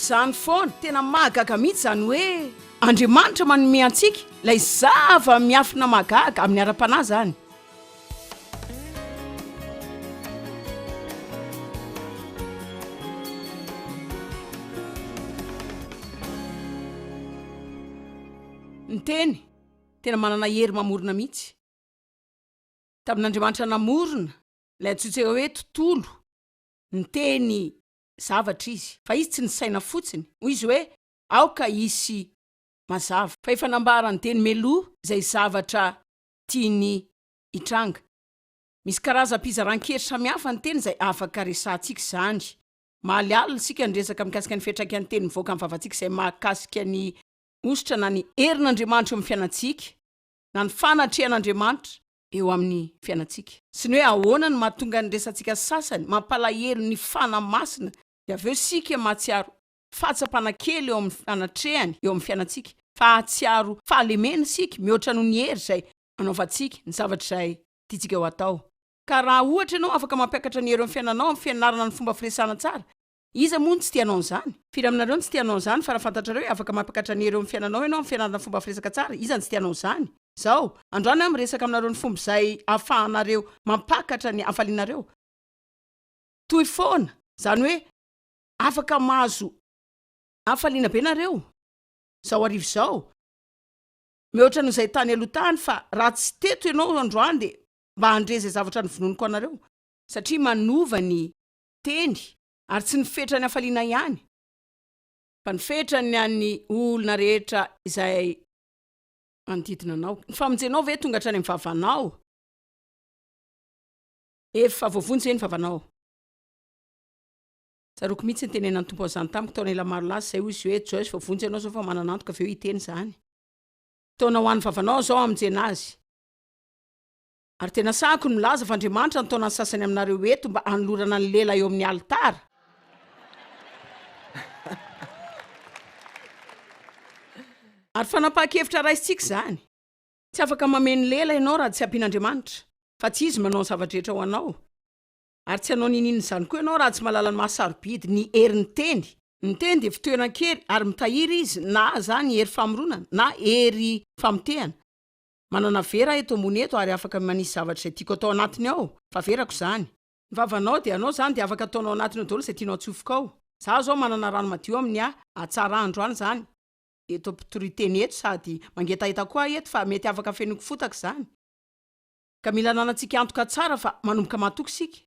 Zany foana tena mahagaga mihitsy zany hoe Andriamanitra manome antsika ilay zava miafina mahagaga amin'ny ara-panahy zany. Ny teny tena manana hery mamorona mihitsy. Tamin'Andriamanitra namorona ilay antsointsika hoe tontolo, ny teny zavatra izy, fa izy tsy ny saina fotsiny. Hoy izy hoe aoka isy mazava, fa efa nambara ny teny meloa izay zavatra tiany hitranga. Misy karazam-pizaran-kely samihafa ny teny izay afaka resantsika izany. Malialina isika ny resaka mikasika ny fiantraikan'ny teny mivoaka amin'ny vavantsika izay mahakasika ny ositra na ny herin'Andriamanitra eo amin'ny fiainantsika, na ny fanatrehan'Andriamanitra eo amin'ny fiainantsika. Sy ny hoe ahoana ny mahatonga ny resantsika sasany mampalahelo ny fanamasina, dia avy eo sika mahatsiaro fahatsapana-kely eo amin'ny fanatrehany eo amin'ny fiainantsika, fahatsiaro fahalemena sika mihoatra noho ny hery izay anaovantsika ny zavatra izay tiantsika ho atao. Ka raha ohatra ianao afaka mampiakatra ny hery eo amin'ny fiainanao amin'ny fianarana ny fomba firesahana tsara, iza moa tsy tianao an'izany? Firy aminareo tsy tianao an'izany? Fa raha fantatrareo hoe afaka mampiakatra ny hery eo amin'ny fiainanao ianao amin'ny fianarana fomba firesaka tsara, iza tsy tianao an'izany? Zao androany aho miresaka aminareo ny fomba izay ahafahanareo mampakatra ny hafalianareo. Toy foana, zany hoe afaka mahazo hafaliana be nareo zao arivo zao, mihoatra noho izay tany aloha tany. Fa raha tsy teto ianao androany dia mba handre izay zavatra nivononiko anareo, satria manova ny teny ary tsy nifetra ny hafaliana ihany, fa nifetra ny an'ny olona rehetra izay manodidina anao. Ny famonjenao ve tonga hatrany amin'ny vavanao? Efa voavony zay ny vavanao. Tsaroko mihitsy ny tenenan'ny tompo azany tamiko taona ela maro lasa izay hoy izy hoe Joyce voavonjy ianao zao fa mananantoka avy eo hiteny zany. Taona ho an'ny vavanao zao amonjena azy. Ary tena sahako ny milaza fa Andriamanitra ny taonany sasany aminareo eto mba hanolorana ny lela eo amin'ny alitara. Ary fanapahan-kevitra raisitsika zany. Tsy afaka mameno lela ianao raha tsy ampian'Andriamanitra, fa tsy izy manao ny zavatra rehetra ho anao. Ary tsy hanao ninina izany koa ianao raha tsy mahalala ny mahasarobidy ny herin'ny teny. Ny teny dia fitoeran-kely ary mitahiry izy na zany hery famoronana na hery famotehana. Manana vera eto ambony eto ary afaka manisy zavatra izay tiako atao anatiny ao, fa verako zany. Ny vavanao dia anao zany dia afaka ataonao anatiny ao daholo izay tianao atsofoka ao. Za zao manana rano madio amin'ny atsara androany zany. Eto ampitorinteny eto sady mangetahita koa eto fa mety afaka fenoko fotaka zany. Ka mila nanantsika antoka tsara fa manomboka matoky sika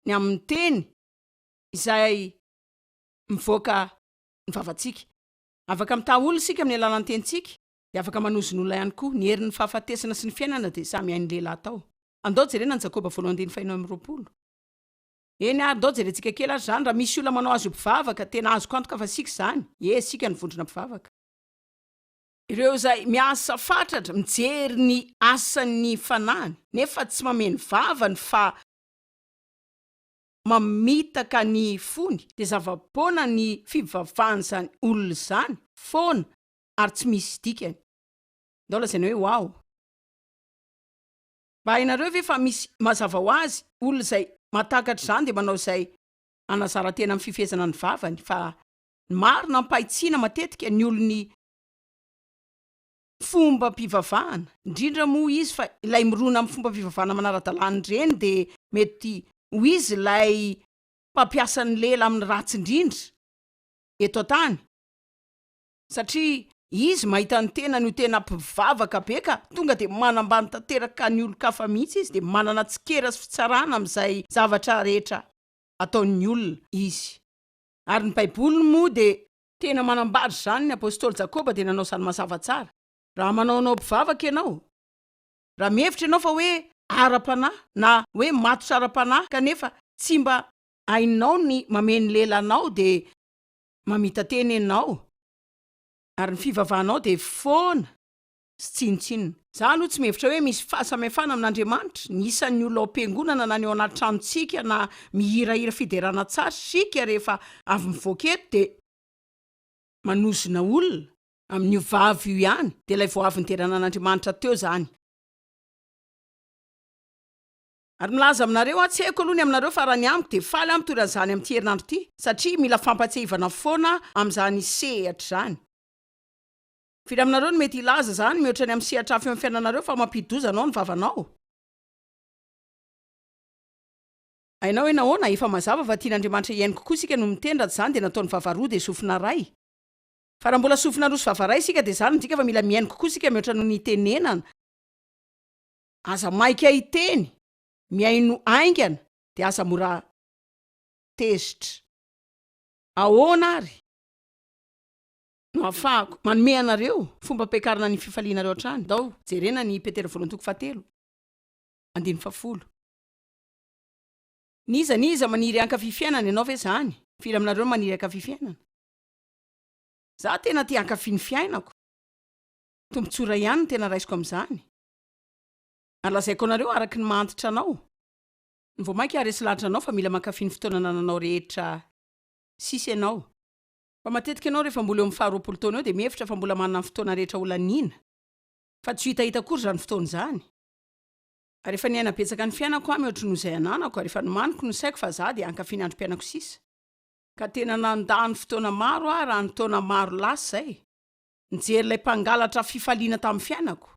ny amin'ny teny izay mivoaka ny vavantsika. Afaka mitaholy sika amin'ny alalan'ny tenitsika, dia afaka manozon'olona ihany koa ny herin'ny fahafatesana sy ny fiainana dia samy hain'ny lehilahy atao. Andao jerena ny Jakoba 1:20. Eny andao jerentsika kely azy zany, raha misy olona manao azy ho mpivavaka tena azoko antoka fa sika zany. Sika ny vondrona mpivavaka. Ireo izay miasa fatratra mijery ny asan'ny fanahiny nefa tsy mameno vavany fa mamitaka ny fony, dia zava-poana ny fivavahan'izany olona izany, foana ary tsy misy dikany. Ndao lazaina hoe wow. Mba hainareo ve fa misy mazava ho azy olona izay mahatakatra izany dia manao izay anazara tena amin'ny fifezana ny vavany, fa marina mpahitsiana matetika ny olony fomba mpivavahana, indrindra moa izy fa ilay mirona amin'ny fomba mpivavahana manara-dalàna ireny dia mety ho izy ilay mpampiasa ny lela amin'ny ratsy indrindra eto an-tany, satria izy mahita ny tena ny tena mpivavaka be ka tonga dia manambany tanteraka ny olon-kafa mihitsy izy dia manana tsikera sy fitsarana amin'izay zavatra rehetra ataon'ny olona izy. Ary ny Baiboly moa dia tena manambary zany ny apôstôly Jakoba dia nanao izany mazava tsara. Raha manaonao mpivavaka ianao, raha mihevitra ianao fa hoe ara-panahy na hoe matotra ara-panahy kanefa tsy mba hainao ny mameno lelanao dia mamita teny ianao, ary ny fivavahanao dia foana sy tsinotsinona. Za aloha tsy mihevitra hoe misy fahasamihafana amin'Andriamanitra ny isan'ny olona ao am-piangonana na ny ao anaty tranontsika na mihirahira fiderana tsara sika rehefa avy mivoaka eto dia manozona olona amin'io vavy io ihany, dia ilay vao avy niterana an'Andriamanitra teo zany. Ary milaza aminareo tsy haiko aloha ny aminareo fa raha ny amiko de faly am toeran'izany amin'ity herinandro ity satria mila fampatsehivana foana amin'izany sehatra zany. Firy aminareo no mety ilaza zany mihoatra ny amin'ny sehatra hafa amin'ny fiainanareo fa mampidi-doza anao ny vavanao. Ainao hoe nahoana efa mazava fa tian'Andriamanitra iainy kokoa sika no mitendra zany de nataony vavaroa de sofina ray. Fa raha mbola sofina roa sy vavaray sika de zany ndika fa mila miainy kokoa sika mihoatra noho ny tenenana. Aza maika iteny, miaino aingana de aza mora tezitra. Ahoana ary no afahako manome anareo fomba ampiakarana ny fifalianareo hatrany. Dao jerena ny Petera 2:7-10. Niza maniry ankafi fiainana ianao ve zany? Firy aminareo maniry ankafi fiainana? Za tena te ankafi ny fiainako. Tombotsora ihany no tena raisiko amin'izany. Alazaiko anareo araky ny mantitra anao. Ny voamaika aresy lahatra anao fa mila mankafi ny fotoana anananao rehetra sisy ianao. Fa matetika ianao rehefa mbola eo amin'ny 20 taona eo de mihevitra fa mbola manana ny fotoana rehetra olanina. Fa tsy hitahita kory zany fotoana zany. Ary rehefa niaina betsaka ny fiainako mihoatra noho izay ananako, rehefa nomaniko no saiko fa za de ankafi ny androm-piainako sisa. Ka tena nandany fotoana maro raha ny taona maro lasa zay. Nijery ilay mpangalatra fifaliana tamin'ny fiainako.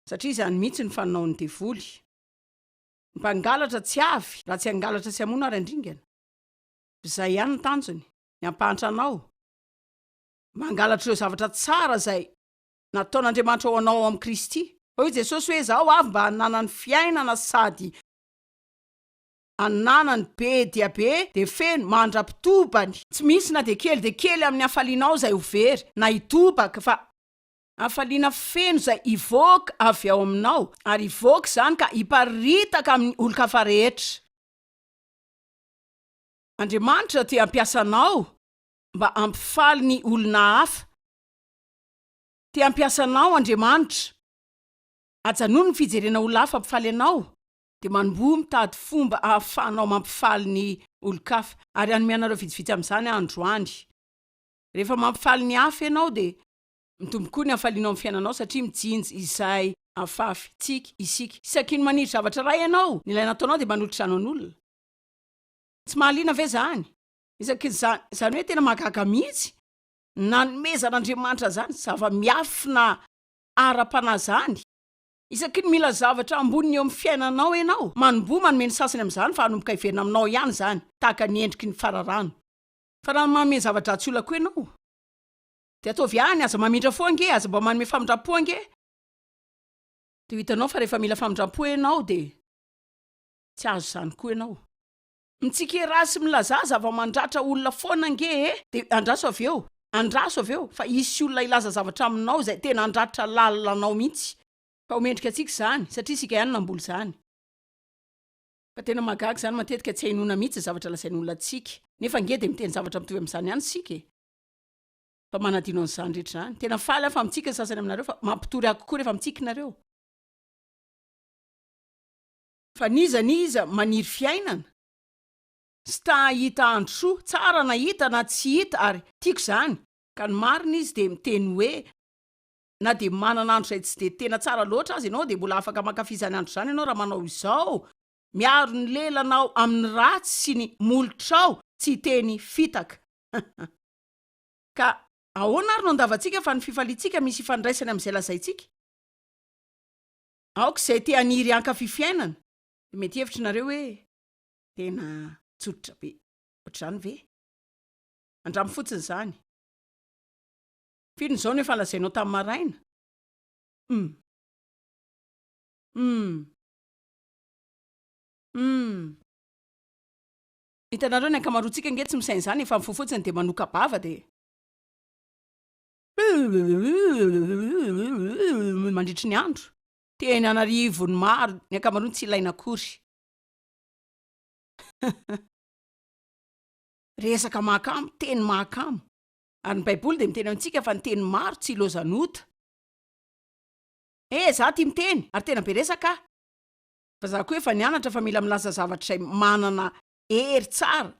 Satria izany mihitsy ny fananaon'ny devoly. Ny mpangalatra tsy avy, raha tsy hangalatra tsy hamono ary andringana. Izay ihany ny tanjony, ny ampahatra anao. Mangalatra ireo zavatra tsara zay nataon'Andriamanitra ho anao amin'ny Kristy. Hoy Jesosy hoe zaho avy mba hanana ny fiainana sady ananany be dia be de feno mandra-pitobany. Tsy misy na de kely amin'ny hafalianao zay ho very na hitobaka fa hafaliana feno zay ivoaka avy ao aminao ary ivoaka zany ka hiparitaka amin'ny olon-kafa rehetra. Andriamanitra te hampiasa anao mba ampifaly ny olona hafa. Te hampiasa anao Andriamanitra ajanono ny fijerena olona hafa ampifaly anao de manomboa mitady fomba ahafahanao mampifaly ny olon-kafa. Ary anome anareo vitsivitsy amin'izany androany. Rehefa mampifaly ny hafa ianao de mitombo koa ny hafalianao amin'ny fiainanao satria mijinjy izay afafy tsika isika. Isaky ny maniry zavatra ray ianao, ny ilay nataonao de manolotra an'olona. Tsy mahaliana ve zany? Isaky zany hoe tena mahagaga mihitsy. Nanomezan'Andriamanitra zany zava-miafina ara-panahy zany. Isaky ny mila zavatra amboniny eo amin'ny fiainanao ianao. Manomboa manome ny sasany amin'izany fa hanomboka hiverina aminao ihany zany, tahaka ny endriky ny fararano. Fa raha manome zavatra tsy olako ianao, de ataovy ihany, aza mamindra foa ange, aza mba manome famindram-po ange. De hitanao fa rehefa mila famindram-po ianao de tsy azo zany koa ianao. Mitsikera sy milaza zava-mandratra olona foana ange de andraso aveo fa isy olona ilaza zavatra aminao zay tena andratra lalanao mihitsy. Fa omendrika atsika zany satria sika ihany namboly zany. Fa tena magaga zany matetika tsy hainona mihitsy zavatra lasain'olona atsika. Nefa nge de miteny zavatra mitovy amin'izany ihany sika. Fa manadino an'izany rehetra zany. Tena faly afa mitsika sasany aminareo fa mampitory akokoa rehefa mitsikinareo. Fa niza maniry fiainana. Sy tahita andro tsara na hita na tsy hita ary tiako zany. Ka ny marina izy de miteny hoe na de manana andro zay tsy de tena tsara loatra azy ianao de mbola afaka mankafizany andro zany ianao raha manao izao. Miaro ny lelanao amin'ny ratsy sy ny molotrao tsy teny fitaka. Ka ahoana ary no andavantsika fa ny fifalitsika misy ifandraisany amin'izay lazaitsika? Aoka izay te haniry ankafi fiainana. Mety hevitra nareo hoe tena tsotra be. Ohatr'izany ve? Andramo fotsiny zany. Firy n'izao no efa lazainao tamin'ny maraina? Hitanareo ny ankamaroantsika nge tsy misainy zany efa mifofotsiny de manoka bava de mandritry ny andro. Teny anarivo ny maro, ny ankamaroany tsy ilaina akory. Resaka mahakamo, teny mahakamo. Ary ny Baiboly de miteny amintsika fa ny teny maro tsy ilozanota. Za ty miteny, ary tena be resaka. Fa za koa efa nianatra fa mila milaza zavatra izay manana hery tsara.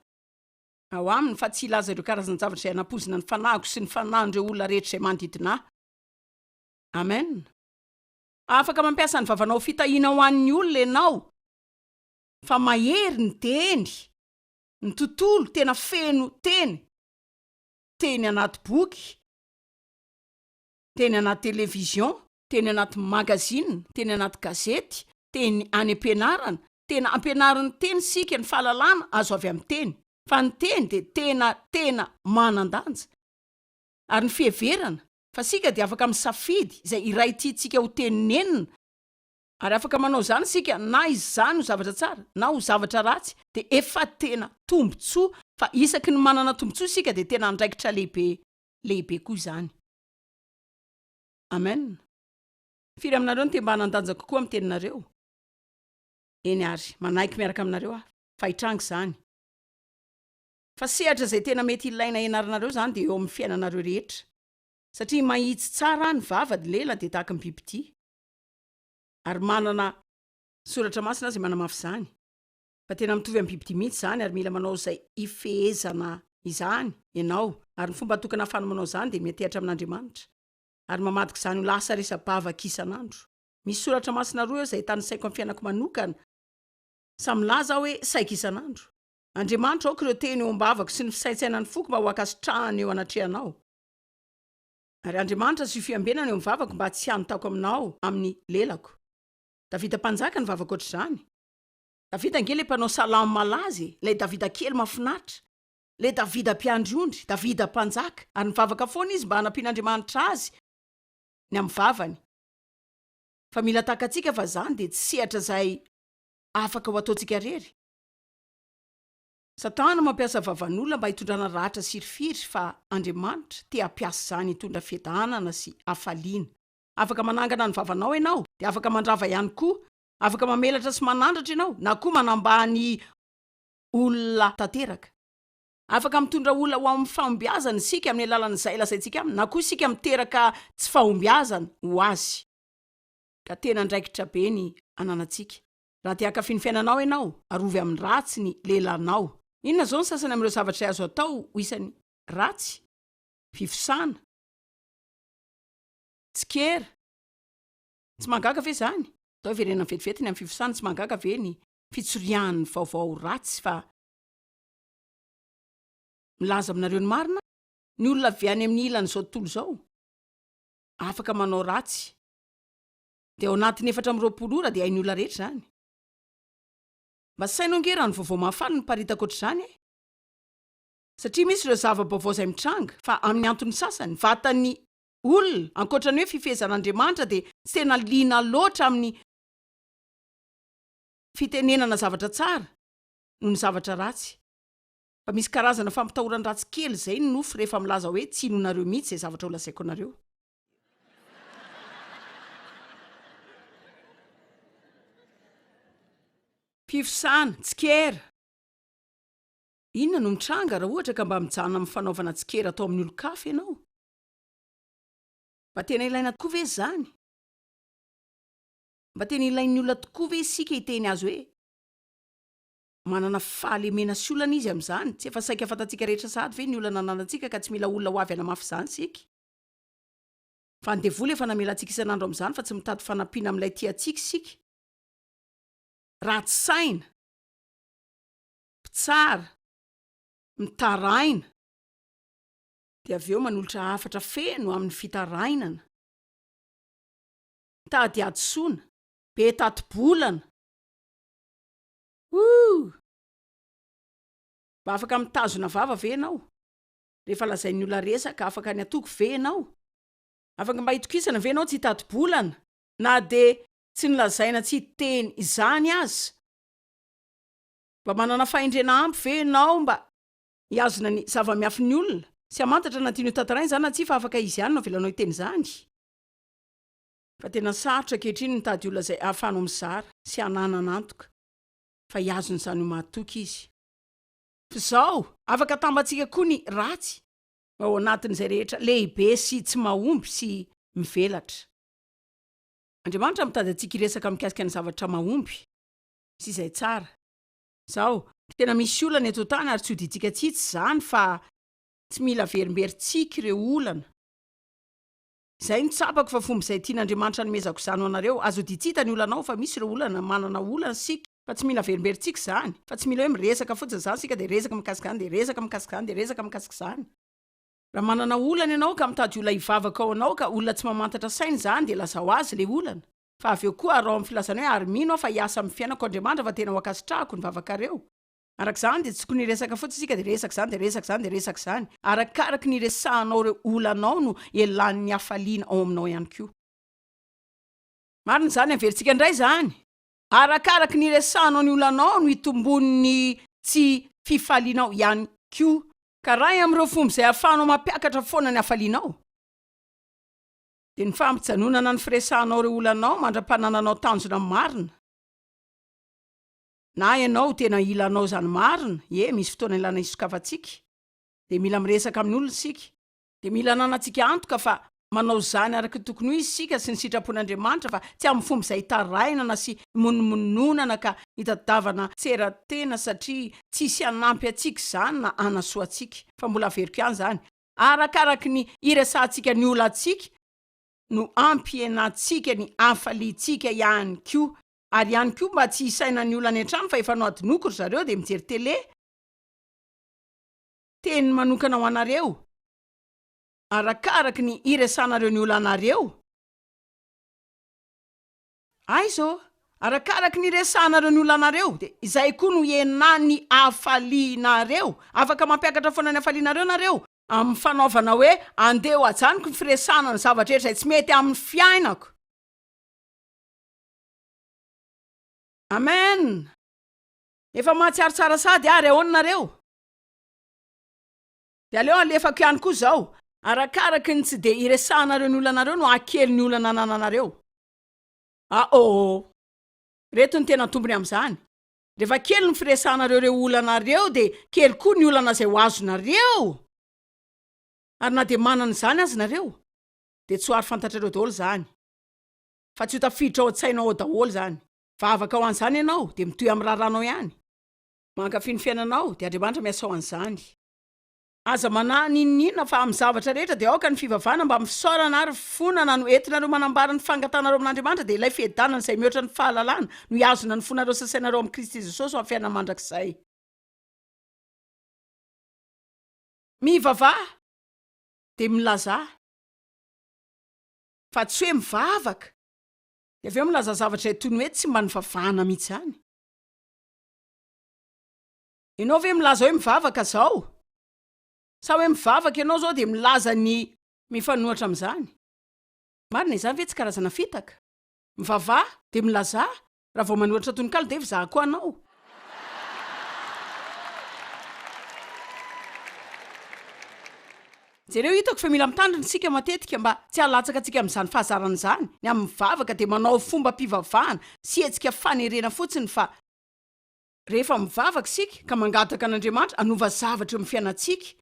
Ao aminy fa tsy ilaza ireo karazana zavatra izay anapozina ny fanahiko sy ny fanahin'ireo olona rehetra izay manodidina. Amen. Afaka mampiasa ny vavanao fitahiana ho an'ny olona ianao. fa mahery ny teny, ny tontolo tena feno teny anaty boky, teny anaty televizion, teny anaty magazine, teny anaty gazety, teny any ampianarana, tena ampianarany teny sika ny fahalalana azo avy amin'ny teny. Fa ny teny de tena manan-danja. Ary ny fiheverana, fa sika de afaka misafidy izay iray tiantsika ho teninenina. Ary afaka manao zany sika na izany ho zavatra tsara, na ho zavatra ratsy, de efa tena tombontsoa, fa isaky ny manana tombontsoa sika de tena andraikitra lehibe koa zany. Amen. Firy aminareo ny temba hanan-danja kokoa amin'ny teninareo? Eny ary, manaiky miaraka aminareo fa hitranga zany. Fa sehatra zay tena mety ilaina ianaranareo zany de eo amin'ny fiainanareo rehetra. Satria mahitsy tsara ny vavady lela de tahaka ny bibidia. Ary manana soratra masina azy manamafy zany. Fa tena mitovy amin'ny bibidia mihitsy zany, ary mila manao zay ifehezana izany ianao. Ary ny fomba tokana ahafahana manao zany de metehatra amin'Andriamanitra. Ary mamadika zany ho lasa resa-bavaka isan'andro. Misy soratra masina roa eo zay tany saiko amin'ny fiainako manokana. Samy laza hoe saika isan'andro. Andriamanitra aoka ireo teny eo am-bavako sy ny fisaintsainany foko mba ho akasitrahany eo anatrehanao. Ary Andriamanitra sy fiambenana eo amin'ny vavako mba tsy hanontako aminao amin'ny lelako. Davida mpanjaka ny vavako ohatr'izany. Davida angely mpanao salamo malazy, le Davida kely mahafinaritra, le Davida mpiandry-ondry, Davida mpanjaka, ary ny vavaka foana izy mba hanampian'Andriamanitra azy ny amin'ny vavany. Fa mila takatsika fa zany de tsy sehatra zay afaka ho ataontsika rery. Satana mampiasa vavan'olona mba hitondrana rahatra sirifiry, fa Andriamanitra te hampiasa zany hitondra fiadanana sy hafaliana. Afaka manangana ny vavanao ianao, de afaka mandrava ihany koa, afaka mamelatra sy manandratra ianao, na koa manambany olona tanteraka. Afaka mitondra olona ho amin'ny fahombiazana sika amin'ny alalan'izay lazaintsika aminy, na koa sika miteraka tsy fahombiazana ho azy. Ka tena andraikitra be ny ananantsika. Raha te hankafy ny fiainanao ianao, arovy amin'ny ratsy ny lelanao. Inona zao ny sasany amin'ireo zavatra azo atao ho isan'ny ratsy? Fifosana, tsikera, tsy mangaka ve zany? Atao verenana vetivety ny amin'ny fifosana, tsy mangaka ve ny fitsorian'ny vaovao ratsy? Fa milaza aminareo ny marina, ny olona avy any amin'ny ilany zao tontolo zao afaka manao ratsy. De ao anatin'ny 420 ora de hain'ny olona rehetra zany. Mba sainao ngera ny vaovao mahafaly ny paritako ohatr'izany e. Satria misy ireo zava-baovao izay mitranga, fa amin'ny antony sasany vatan'ny olona ankoatran'ny hoe fifehezan'Andriamanitra de tsy tena liana loatra amin'ny fitenenana zavatra tsara noho ny zavatra ratsy. Fa misy karazana fampitahoran ratsy kely zay ny nofo rehefa milaza hoe tsy inonareo mihitsy zay zavatra ho lazaiko anareo. Fifosana, tsikera. Inona no mitranga raha ohatra ka mba mijanona amin'ny fanaovana tsikera atao amin'ny olo-kafa ianao? Mba tena ilaina tokoa ve zany? Mba tena ilain'ny olona tokoa ve sika hiteny azy hoe manana fahalemena sy olana izy amin'izany? Tsy efa saika fantatsika rehetra sahady ve ny olana nanantsika ka tsy mila olona ho avy hanamafy zany sika? Fa ny devoly efa namelantsika isan'andro amin'izany fa tsy mitady fanampiana amin'ilay tiantsika sika. Ratsy saina, pitsara, mitaraina, de avy eo manolotra hafatra feno amin'ny fitarainana, tady adosoana, be tati-bolana. Mba afaka mitazona vava ve ianao? Rehefa lazain'ny olona resaka afaka ny atoko ve ianao? Afaka mba hitokisana ve ianao tsy tati-bolana? Na de tsy nilazaina tsy teny izany aza? Mba manana fahendrena ampy ve ianao mba hiazona ny zava-miafin'ny olona? Sy amantatra na tiany ho tantaraina zany na tsy fa afaka izy ihany no avelanao hiteny izany. Fa tena sarotra ankehitriny mitady olona zay ahafahanao mizara sy hananana antoka, fa hiazona izany ho mahatoky izy. Fa zao afaka tambantsika koa ny ratsy ao anatin'izay rehetra lehibe sy tsy mahomby sy mivelatra. Andriamanitra mitady antsika hiresaka mikasika ny zavatra mahomby sy izay tsara. Zao tena misy olana eto tany ary tsy hoditsika tsitsy zany, fa tsy mila verimberitsika ireo olana. Izay ny tsapako fa fomba izay tian'Andriamanitra nomezako izany ho anareo. Azo ditsita ny olanao fa misy ireo olana manana olana sika. fa tsy mila verimberitsika zany, fa tsy mila hoe miresaka fotsiny zany sika de resaka mikasika any de resaka mikasika any de resaka mikasika zany. Raha manana olana ianao ka mitady olona hivavaka ao anao ka olona tsy mamantatra sainy zany de lasa ho azy le olana. Fa avy eo koa arao amin'ny filazana hoe ary mino aho fa hiasa amin'ny fiainako Andriamanitra fa tena ho akasitrahako ny vavakareo. Arak'izany de tsy tokony resaka fotsiny sika de resaka zany de resaka zany de resaka zany. Arakaraky ny resahanao reo olanao no elan'ny hafaliana ao aminao ihany koa. Marina zany averintsika indray zany. Arakaraky ny resahanao ny olanao no itombon'ny tsy fifalianao ihany koa. Ka raha amin'ireo fomba izay ahafahanao mampiakatra foana ny hafalianao. De ny fampijanonana ny firesahanao reo olanao mandra-panananao tanjona marina. Na ianao tena ilanao zany marina, misy fotoana ilana isokavantsika. De mila miresaka amin'ny olona sika. De mila nanantsika antoka fa manao zany araka tokony ho izy sika sy ny sitrapon'Andriamanitra fa tsy amin'ny fomba izay tarainana sy monomononana ka hitadavana tseratena satria tsisy anampy atsika zany na anasoatsika. Fa mbola averiko ihany zany. Arakaraky ny iresahantsika ny olantsika no ampienantsika ny hafaliantsika ihany koa. Ary ihany koa mba tsy hisaina ny olana an-trano fa efa noadinokoro zareo de mijery tele. Teny manokana ho anareo. Arakaraky ny iresanareo ny olanareo. Aizo, arakaraky ny resahanareo ny olanareo de izay koa no enan'ny hafalianareo. Afaka mampiakatra foana ny hafalianareo nareo amin'ny fanaovana hoe andeha ajanoko ny firesahana ny zavatra rehetra izay tsy mety amin'ny fiainako. Amen. Efa mahatsiaro tsara sady ary ahoanareo. De aleo alefako ihany koa zao. Arakaraky ny tsy de iresahanareo ny olanareo no akely ny olana nananareo. Reto ny tena tombony amin'izany. Rehefa kely ny firesahanareo reo olanareo de kely koa ny olana izay ho azonareo. Ary na de manana izany azy nareo de tsy ho ary fantatrareo daholo zany. Fa tsy ho tafiditra ao an-tsainao ao daholo zany. Vavaka ho an'izany ianao de mitoy amin'ny raharanao ihany. Mankafy ny fiainanao de Andriamanitra miasa ao an'izany. Aza manana inona fa amin'ny zavatra rehetra de aoka ny fivavahana mba misaorana ary fonana no entinareo manambara ny fangatanareo amin'Andriamanitra de ilay fihedanana izay mihoatra ny fahalalana no hiazona ny fonareo sasainareo amin'ny Kristy Jesosy amin'ny fiainana mandrakizay. Mivavaha de milaza. Fa tsy hoe mivavaka. De aveo milaza zavatra toy ny hoe tsy mba nivavahana mihitsy ihany. Ianao ve milaza hoe mivavaka zao? Sa hoe mivavaka ianao zao de milaza ny mifanohatra amin'izany? Marina izany ve tsy karazana fitaka? Mivavaha de milaza, raha vao manohatra tononkalo de vizaha koa anao. Jereo hitako fa mila mitandrina sika matetika mba tsy halatsaka atsika amin'izany fahazarana izany. Ny amin'ny mivavaka de manao fomba mpivavahana sy hetsika fanerena fotsiny fa rehefa mivavaka sika ka mangataka an'Andriamanitra hanova zavatra eo amin'ny fiainantsika.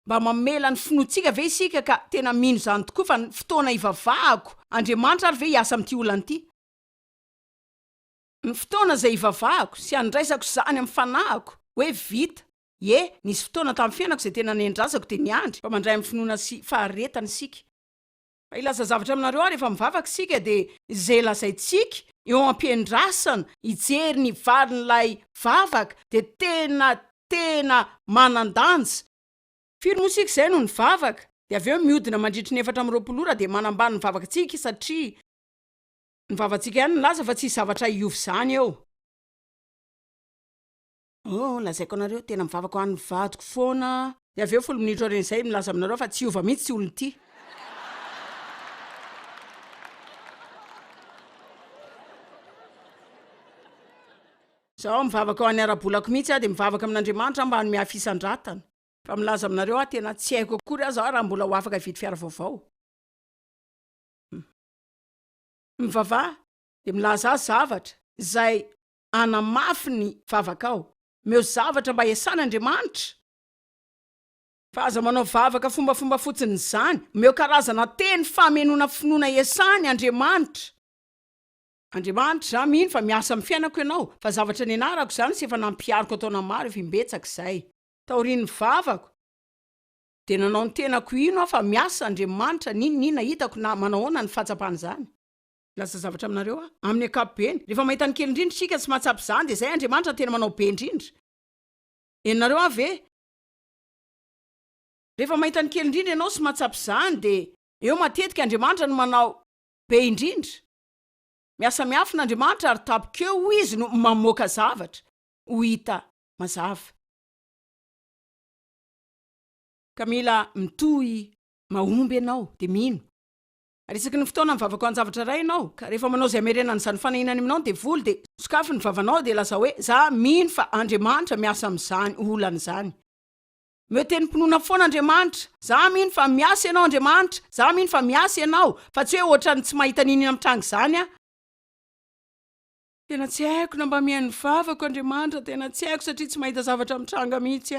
Mba mamela ny finoantsika ve isika ka tena mino zany tokoa fa ny fotoana hivavahako Andriamanitra ary ve hiasa amin'ity olana ity. Ny fotoana izay hivavahako sy andraisako zany amin'ny fanahako hoe vita. Nisy fotoana tamin'ny fiainako izay tena niendrazako de niandry fa mandray amin'ny finoana sy faharetana isika. Fa ilaza zavatra aminareo ary rehefa mivavaka sika de izay lazaintsika eo ampiandrasana hijery ny valin'ilay vavaka de tena manandanja. Firy moa sika izay no ny vavaka de aveo mihodina mandritry ny 420 ora de manambany ny vavakantsika satria ny vavantsika ihany nilaza fa tsy zavatra hiovy zany eo. Lazaiko anareo tena mivavaka ho an'ny vadiko foana. De aveo 10 minitra oren'izay milaza aminareo fa tsy hiova mihitsy olona ity. Zaho mivavaka ho an'ny ara-bolako mihitsy de mivavaka amin'Andriamanitra mba hanome hafisan-dratana. Fa milaza aminareo tena tsy haiko akory aho raha mbola ho afaka hividy fiara vaovao. Mivavaha de milaza zavatra izay anamafy ny vavakao. Meo zavatra mba hiasan'Andriamanitra. Fa aza manao vavaka fombafomba fotsiny izany, meo karazana teny famenona finoana hiasany Andriamanitra. Andriamanitra mino fa miasa amin'ny fiainako ianao, fa zavatra ny anarako zany sy efa nampiariko ataona maro efa imbetsaka izay. Taorian'ny vavako de nanao ny tenako ino aho fa miasa Andriamanitra ninona hitako na manao ahoana ny fahatsapana izany. lasa zavatra aminareo amin'ny akapobeny rehefa mahita ny kely indrindra sika tsy mahatsapy zany de zay Andriamanitra tena manao be indrindra enareo ave rehefa mahita ny kely indrindra ianao sy mahatsapy zany de eo matetika Andriamanitra no manao be indrindra miasa miafin'Andriamanitra ary tapokeo izy no mamoaka zavatra ho hita mazava ka mila mitohy mahomby ianao de mino ary isaky ny fotoana mivavaka ho an-javatra ray ianao ka rehefa manao zay amerenany zany fanahinany aminao de voly de sokafy ny vavanao de lasa hoe za mino fa Andriamanitra miasa am'zany olana zany meo teny mpinoana foana Andriamanitra za mino fa miasa ianao Andriamanitra za mino fa miasa ianao fa tsy hoe ohatrany tsy mahita ninina am'trangy zany tena tsy haiko na mba mihain'ny vavako Andriamanitra tena tsy haiko satria tsy mahita zavatra am'tranga mihitsy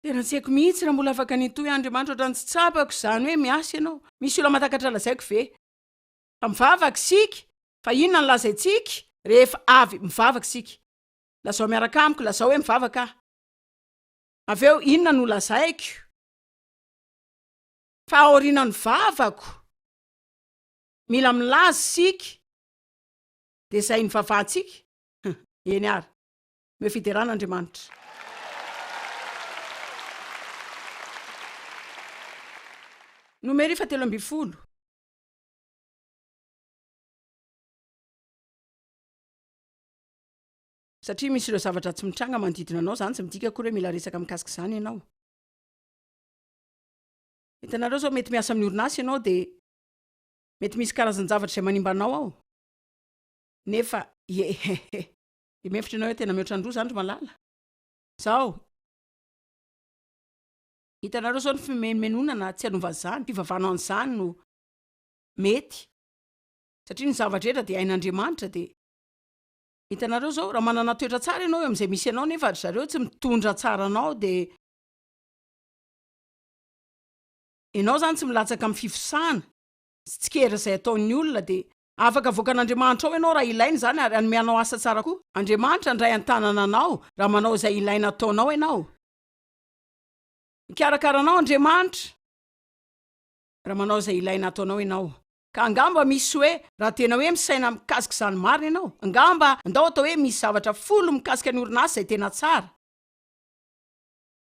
tena tsy haiko mihitsy raha mbola afaka nitoy Andriamanitra ohatrany tsy tsapako zany hoe miasa ianao misy ola matakatra lazaiko ve fa mivavaka sika fa inona ny lazaitsika rehefa avy mivavaka sika lazao miaraka amiko lazao hoe mivavaka aveo inona no lazaiko fa aoriana ny vavako mila milaza sika de zay ny vavahantsika eny ary meo fideran'Andriamanitra Numery 17 satria misy ireo zavatra tsy mitranga manodidina anao zany tsy midika koa hoe mila resaka mikasika zany ianao hitanareo zao mety miasa amin'ny orinasy ianao de mety misy karazan-javatra izay manimba anao ao nefa de mefitra ianao hoe tena mihoatra andro zany ry malala zao hitanareo zao ny fimenonana tsy anova zany fivavahana an'izany no mety satria ny zavatra rehetra de ain'Andriamanitra de hitanareo zao raha manana toetra tsara ianao eo am'izay misy ianao nefa ry zareo tsy mitondra tsara anao de ianao zany tsy milatsaka amin'ny fifosana sy tsikera izay ataon'ny olona de afaka voakan'Andriamanitra ao ianao raha ilainy zany ary anomeanao asa tsara koa Andriamanitra ndray an-tanana anao raha manao izay ilaina ataonao ianao mikarakaranao Andriamanitra raha manao izay ilaina ataonao ianao ka angamba misy hoe raha tena hoe misaina mikasika zany marina ianao angamba andao atao hoe misy zavatra folo mikasika ny orinasa izay tena tsara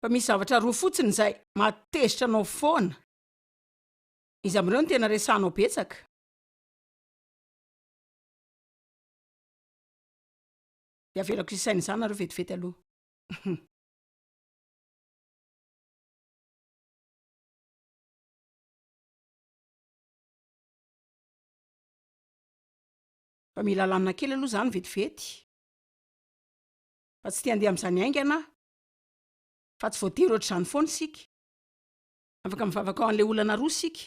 fa misy zavatra roa fotsiny izay matezitra anao foana izy amin'ireo no tena resanao betsaka de avelako isaina izany nareo vetivety aloha fa mila lamina kely aloha zany vetivety fa tsy tia andeha am'izany aingana fa tsy voatery ohatr' izany foana sika afaka mivavaka ao an'le olana roa sika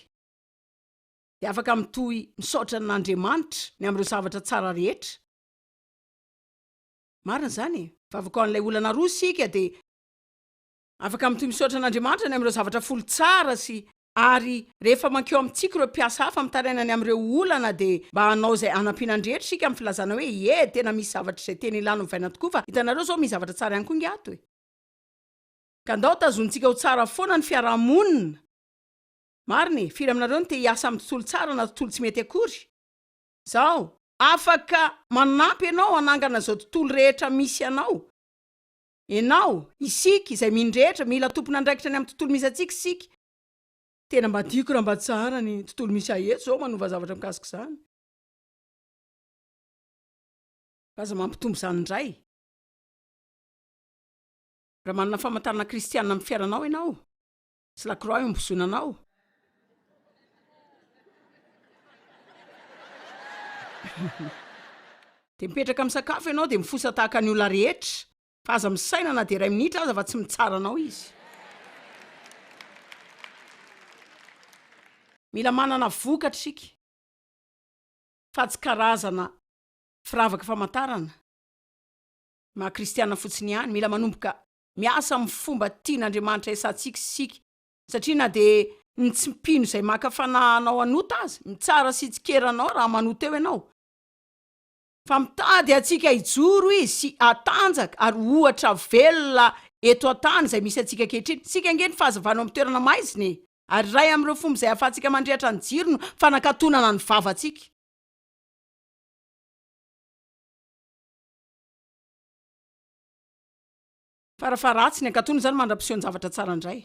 de afaka mitohy misaotra n'Andriamanitra ny am'ireo zavatra tsara rehetra marina zany mivavaka ao an'ilay olana roa sika de afaka mitohy misaotra n'Andriamanitra ny am'ireo zavatra folo tsara sy ary rehefa mankeo amintsika ireo mpiasa hafa mitarainany am'ireo olana de mba hanao zay anampianandrehetra sika amin'ny filazana hoe tena misy zavatra izay tena ilana mivaina tokoa fa hitanareo zao misy zavatra tsara ihany koa ngiato ka andao tazontsika ho tsara foana ny fiarahamonina mariny firy aminareo no te hiasa amin'ny tontolo tsara na tontolo tsy mety akory zao afaka manampy ianao anangana zao tontolo rehetra misy ianao isika izay mindrehetra mila tompona andraikitra ny amin'ny tontolo misy atsika sika tena mba diko raha mba tsara ny tontolo misy aheto zao manova zavatra mikasika zany aza mampitombo zany indray raha manana famantarana kristianina amin'ny fiaranao ianao sy lakroa io mbozonanao de mipetraka amin'ny sakafo ianao de mifosa tahaka ny olona rehetra fa aza misainana de 2 minitra aza fa tsy mitsara anao izy mila manana vokatra sika fa tsy karazana firavaka famantarana maha kristianina fotsiny ihany mila manomboka miasa amin'ny fomba tian'Andriamanitra esantsika sika satria na de ny tsy mpino izay makafananao anota azy mitsara sy tsikeranao raha manota eo ianao fa mitady atsika hijoro izy sy atanjaka ary ohatra velona eto an-tany izay misy atsika kehitriny sika angeny fahazavanao amin'ny toerana maiziny ary ray am'ireo fomba izay ahafahantsika mandrehatra ny jiro no fanakatonana ny vavantsika farafaratsy ny ankatony zany mandra-piseho ny zavatra tsara indray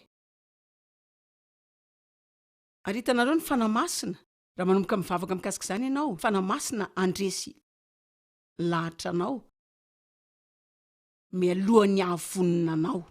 ary hitanareo ny fanamasina raha manomboka mivavaka mikasika izany ianao fanamasina andresy lahatra anao mialohan'ny ahavonina anao